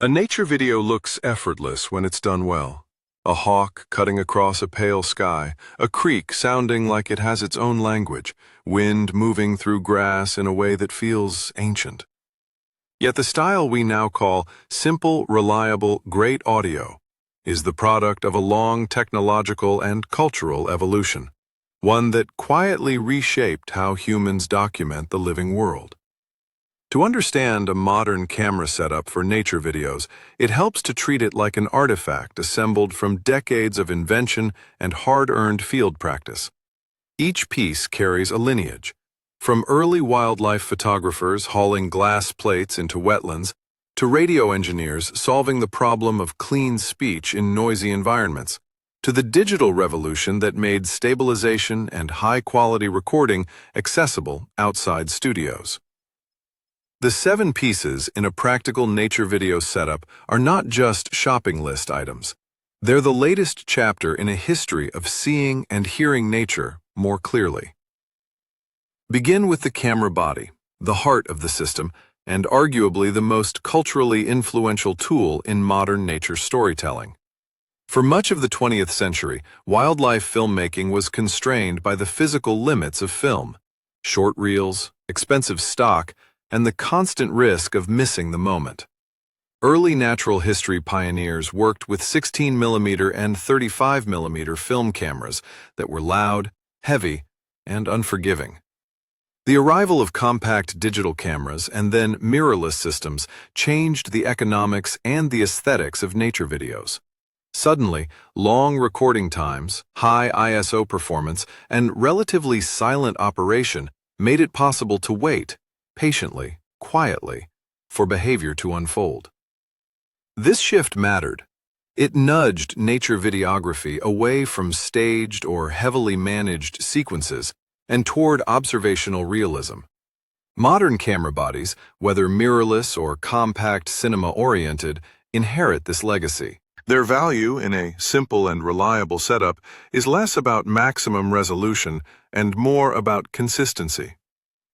A nature video looks effortless when it's done well. A hawk cutting across a pale sky, a creek sounding like it has its own language, wind moving through grass in a way that feels ancient. Yet the style we now call simple, reliable, great audio is the product of a long technological and cultural evolution, one that quietly reshaped how humans document the living world. To understand a modern camera setup for nature videos, it helps to treat it like an artifact assembled from decades of invention and hard-earned field practice. Each piece carries a lineage, from early wildlife photographers hauling glass plates into wetlands to radio engineers solving the problem of clean speech in noisy environments, to the digital revolution that made stabilization and high-quality recording accessible outside studios. The 7 pieces in a practical nature video setup are not just shopping list items. They're the latest chapter in a history of seeing and hearing nature more clearly. Begin with the camera body, the heart of the system, and arguably the most culturally influential tool in modern nature storytelling. For much of the 20th century, wildlife filmmaking was constrained by the physical limits of film: short reels, expensive stock, and the constant risk of missing the moment. Early natural history pioneers worked with 16mm and 35mm film cameras that were loud, heavy, and unforgiving. The arrival of compact digital cameras and then mirrorless systems changed the economics and the aesthetics of nature videos. Suddenly, long recording times, high ISO performance, and relatively silent operation made it possible to wait patiently, quietly, for behavior to unfold. This shift mattered. It nudged nature videography away from staged or heavily managed sequences and toward observational realism. Modern camera bodies, whether mirrorless or compact cinema-oriented, inherit this legacy. Their value in a simple and reliable setup is less about maximum resolution and more about consistency.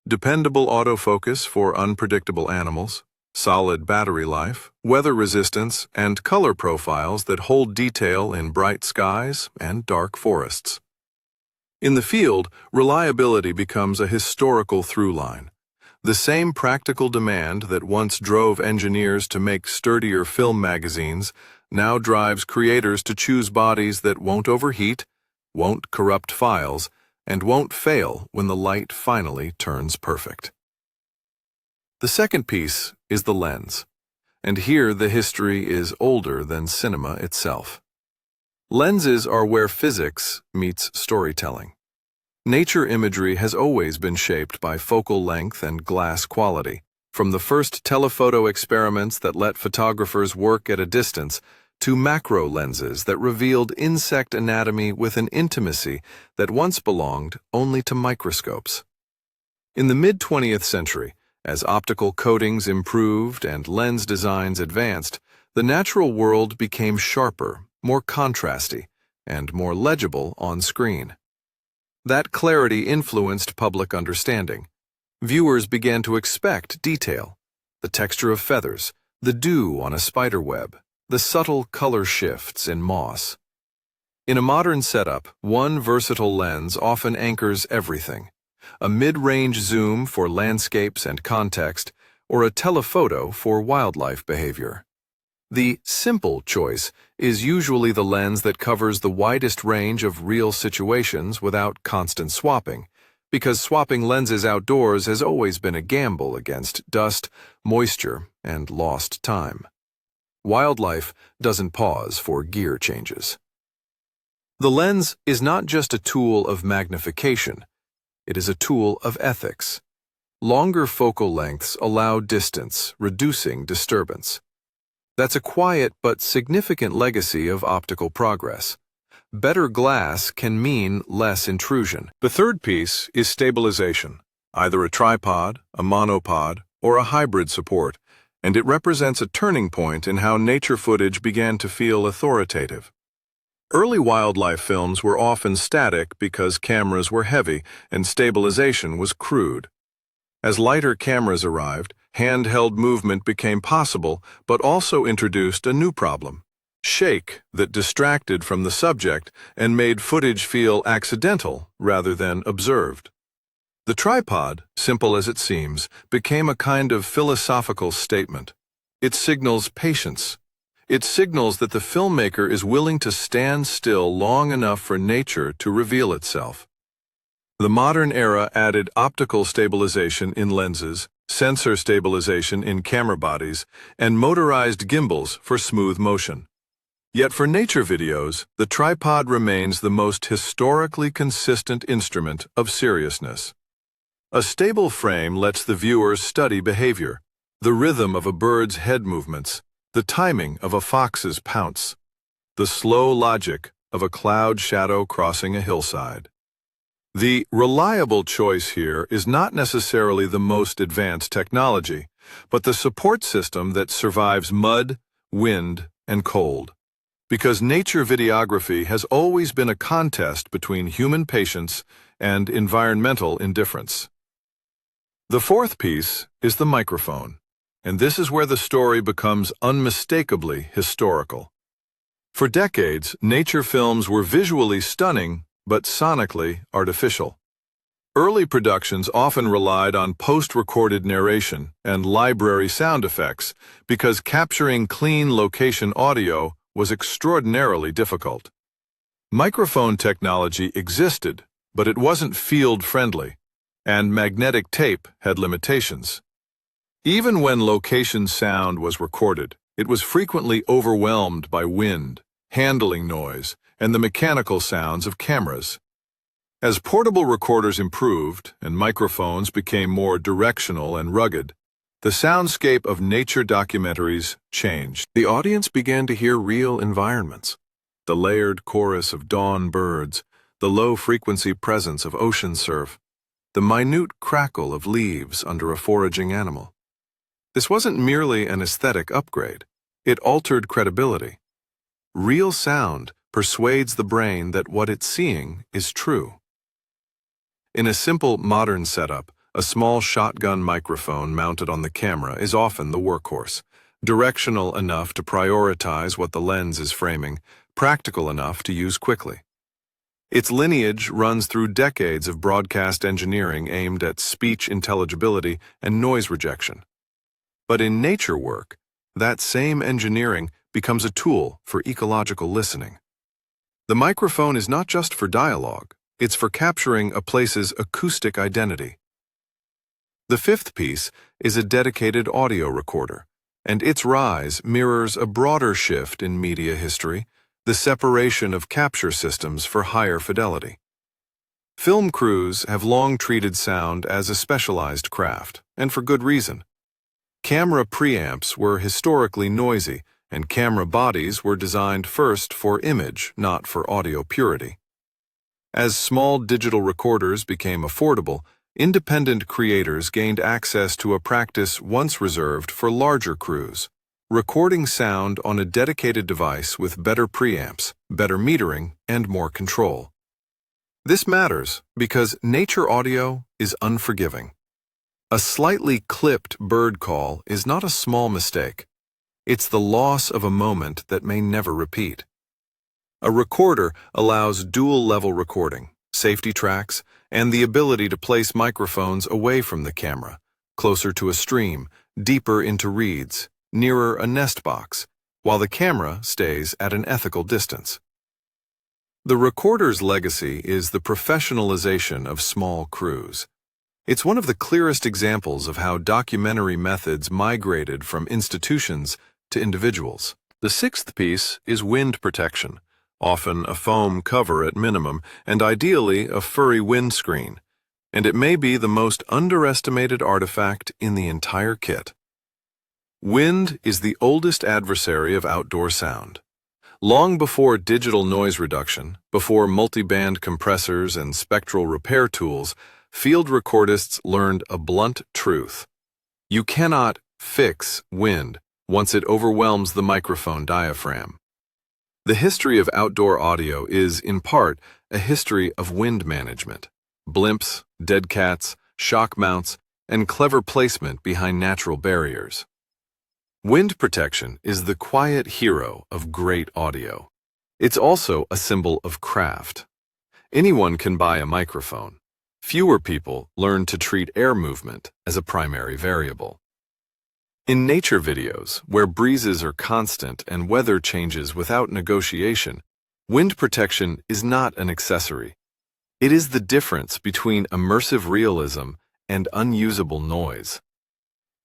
Dependable autofocus for unpredictable animals, solid battery life, weather resistance, and color profiles that hold detail in bright skies and dark forests. In the field, reliability becomes a historical through line. The same practical demand that once drove engineers to make sturdier film magazines now drives creators to choose bodies that won't overheat, won't corrupt files, and won't fail when the light finally turns perfect. The second piece is the lens, and here the history is older than cinema itself. Lenses are where physics meets storytelling. Nature imagery has always been shaped by focal length and glass quality, from the first telephoto experiments that let photographers work at a distance to macro lenses that revealed insect anatomy with an intimacy that once belonged only to microscopes. In the mid-20th century, as optical coatings improved and lens designs advanced, the natural world became sharper, more contrasty, and more legible on screen. That clarity influenced public understanding. Viewers began to expect detail: the texture of feathers, the dew on a spider web, the subtle color shifts in moss. In a modern setup, one versatile lens often anchors everything: a mid-range zoom for landscapes and context, or a telephoto for wildlife behavior. The simple choice is usually the lens that covers the widest range of real situations without constant swapping, because swapping lenses outdoors has always been a gamble against dust, moisture, and lost time. Wildlife doesn't pause for gear changes. The lens is not just a tool of magnification, it is a tool of ethics. Longer focal lengths allow distance, reducing disturbance. That's a quiet but significant legacy of optical progress. Better glass can mean less intrusion. The third piece is stabilization, either a tripod, a monopod, or a hybrid support, and it represents a turning point in how nature footage began to feel authoritative. Early wildlife films were often static because cameras were heavy and stabilization was crude. As lighter cameras arrived, Handheld movement became possible, but also introduced a new problem: shake that distracted from the subject and made footage feel accidental rather than observed. The tripod, simple as it seems, became a kind of philosophical statement. It signals patience. It signals that the filmmaker is willing to stand still long enough for nature to reveal itself. The modern era added optical stabilization in lenses, sensor stabilization in camera bodies, and motorized gimbals for smooth motion. Yet for nature videos, the tripod remains the most historically consistent instrument of seriousness. A stable frame lets the viewers study behavior, the rhythm of a bird's head movements, the timing of a fox's pounce, the slow logic of a cloud shadow crossing a hillside. The reliable choice here is not necessarily the most advanced technology, but the support system that survives mud, wind, and cold. Because nature videography has always been a contest between human patience and environmental indifference. The fourth piece is the microphone, and this is where the story becomes unmistakably historical. For decades, nature films were visually stunning, but sonically artificial. Early productions often relied on post-recorded narration and library sound effects because capturing clean location audio was extraordinarily difficult. Microphone technology existed, but it wasn't field-friendly, and magnetic tape had limitations. Even when location sound was recorded, it was frequently overwhelmed by wind, handling noise, and the mechanical sounds of cameras. As portable recorders improved and microphones became more directional and rugged, the soundscape of nature documentaries changed. The audience began to hear real environments: the layered chorus of dawn birds, the low-frequency presence of ocean surf, the minute crackle of leaves under a foraging animal. This wasn't merely an aesthetic upgrade. It altered credibility. Real sound persuades the brain that what it's seeing is true. In a simple modern setup, a small shotgun microphone mounted on the camera is often the workhorse, directional enough to prioritize what the lens is framing, practical enough to use quickly. Its lineage runs through decades of broadcast engineering aimed at speech intelligibility and noise rejection. But in nature work, that same engineering becomes a tool for ecological listening. The microphone is not just for dialogue, it's for capturing a place's acoustic identity. The fifth piece is a dedicated audio recorder, and its rise mirrors a broader shift in media history, the separation of capture systems for higher fidelity. Film crews have long treated sound as a specialized craft, and for good reason. Camera preamps were historically noisy, and camera bodies were designed first for image, not for audio purity. As small digital recorders became affordable, independent creators gained access to a practice once reserved for larger crews: recording sound on a dedicated device with better preamps, better metering, and more control. This matters because nature audio is unforgiving. A slightly clipped bird call is not a small mistake. It's the loss of a moment that may never repeat. A recorder allows dual-level recording, safety tracks, and the ability to place microphones away from the camera, closer to a stream, deeper into reeds, nearer a nest box, while the camera stays at an ethical distance. The recorder's legacy is the professionalization of small crews. It's one of the clearest examples of how documentary methods migrated from institutions to individuals. The sixth piece is wind protection, often a foam cover at minimum, and ideally a furry windscreen, and it may be the most underestimated artifact in the entire kit. Wind is the oldest adversary of outdoor sound. Long before digital noise reduction, before multiband compressors and spectral repair tools, field recordists learned a blunt truth: you cannot fix wind once it overwhelms the microphone diaphragm. The history of outdoor audio is, in part, a history of wind management. Blimps, dead cats, shock mounts, and clever placement behind natural barriers. Wind protection is the quiet hero of great audio. It's also a symbol of craft. Anyone can buy a microphone. Fewer people learn to treat air movement as a primary variable. In nature videos, where breezes are constant and weather changes without negotiation, wind protection is not an accessory. It is the difference between immersive realism and unusable noise.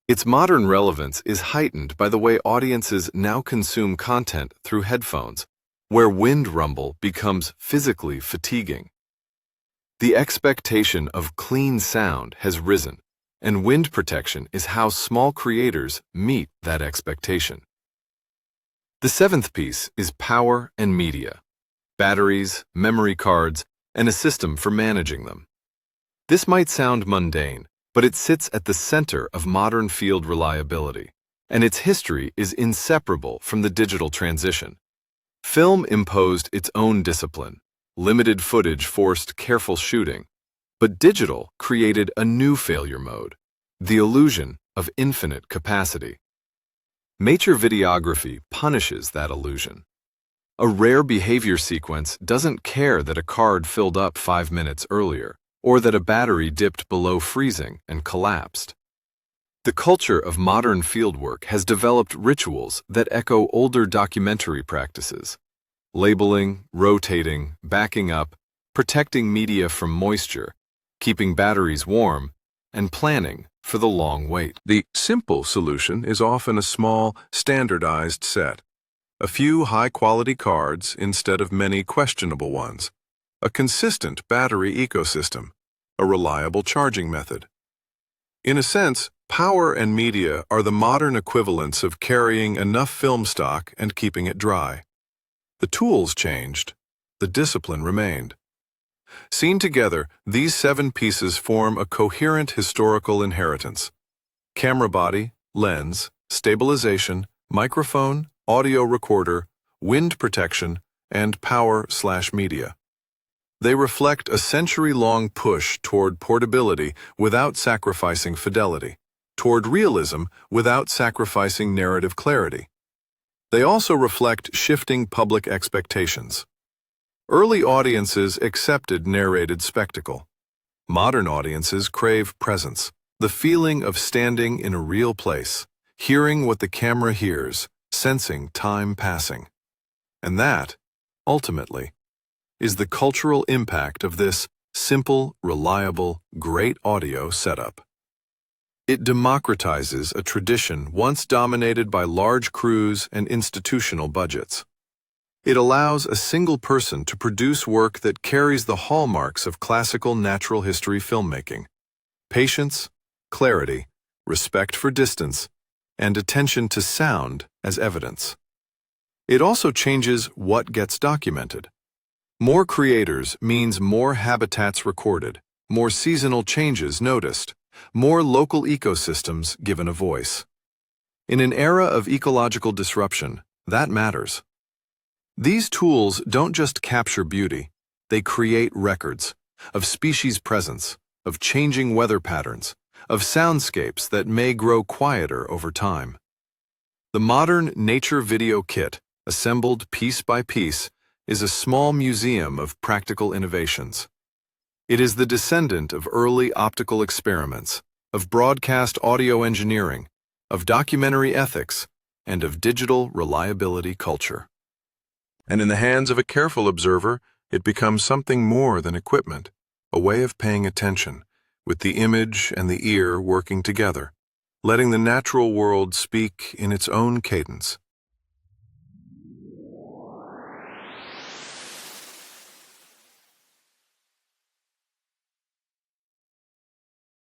Its modern relevance is heightened by the way audiences now consume content through headphones, where wind rumble becomes physically fatiguing. The expectation of clean sound has risen, and wind protection is how small creators meet that expectation. The seventh piece is power and media: batteries, memory cards, and a system for managing them. This might sound mundane, but it sits at the center of modern field reliability, and its history is inseparable from the digital transition. Film imposed its own discipline. Limited footage forced careful shooting, but digital created a new failure mode: the illusion of infinite capacity. Major videography punishes that illusion. A rare behavior sequence doesn't care that a card filled up 5 minutes earlier, or that a battery dipped below freezing and collapsed. The culture of modern fieldwork has developed rituals that echo older documentary practices: labeling, rotating, backing up, protecting media from moisture, keeping batteries warm, and planning for the long wait. The simple solution is often a small, standardized set. A few high-quality cards instead of many questionable ones. A consistent battery ecosystem. A reliable charging method. In a sense, power and media are the modern equivalents of carrying enough film stock and keeping it dry. The tools changed. The discipline remained. Seen together, these 7 pieces form a coherent historical inheritance: camera body, lens, stabilization, microphone, audio recorder, wind protection, and power/media. They reflect a century-long push toward portability without sacrificing fidelity, toward realism without sacrificing narrative clarity. They also reflect shifting public expectations. Early audiences accepted narrated spectacle. Modern audiences crave presence, the feeling of standing in a real place, hearing what the camera hears, sensing time passing. And that, ultimately, is the cultural impact of this simple, reliable, great audio setup. It democratizes a tradition once dominated by large crews and institutional budgets. It allows a single person to produce work that carries the hallmarks of classical natural history filmmaking: patience, clarity, respect for distance, and attention to sound as evidence. It also changes what gets documented. More creators means more habitats recorded, more seasonal changes noticed, more local ecosystems given a voice. In an era of ecological disruption, that matters. These tools don't just capture beauty, they create records of species presence, of changing weather patterns, of soundscapes that may grow quieter over time. The modern nature video kit, assembled piece by piece, is a small museum of practical innovations. It is the descendant of early optical experiments, of broadcast audio engineering, of documentary ethics, and of digital reliability culture. And in the hands of a careful observer, it becomes something more than equipment, a way of paying attention, with the image and the ear working together, letting the natural world speak in its own cadence.